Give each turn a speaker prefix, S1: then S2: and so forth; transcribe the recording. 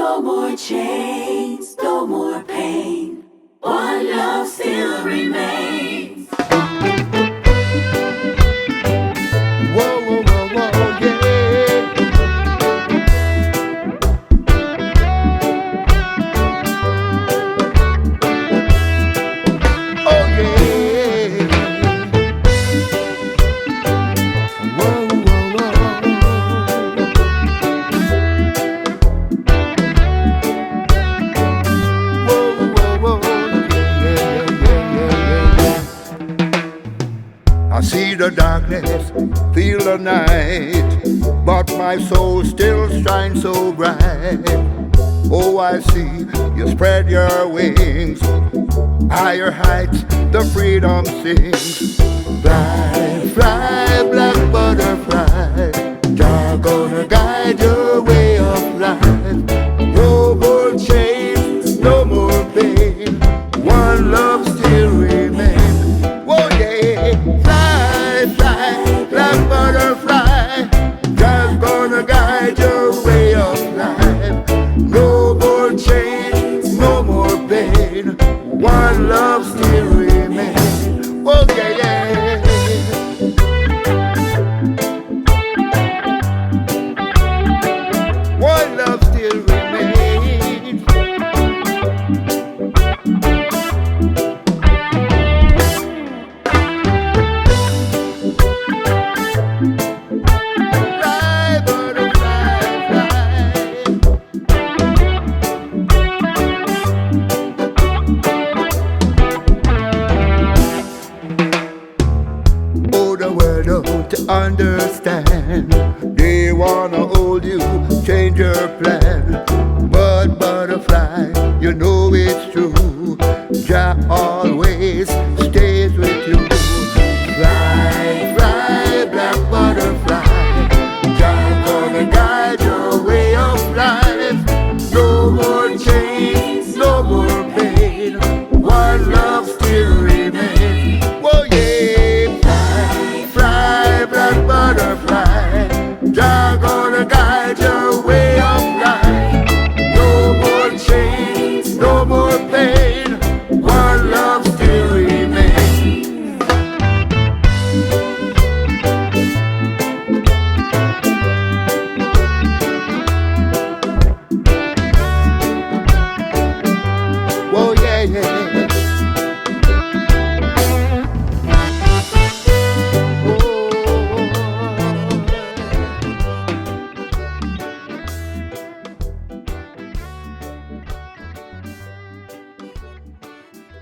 S1: No more chains, no more pain. One love still remains.
S2: Whoa, whoa, whoa, whoa, yeah. Oh, yeah. Whoa, whoa, whoa. Whoa, whoa, whoa. Yeah, yeah, yeah, yeah. I see the darkness, feel the night, but my soul still shines so bright. Oh, I see you spread your wings, higher heights, the freedom sings. Fly, fly, black butterfly, you're gonna guide your way of life. No more chains, no more pain, one love still remains. Whoa, yeah, fly, fly, black butterfly, just gonna guide your way of life. No more chains, no more pain, one love still remains. Whoa, yeah, yeah. One love still remains. Fly, butterfly, fly. Oh, the world don't understand. They wanna hold you, change your plan. But butterfly, you know it's true. Jah always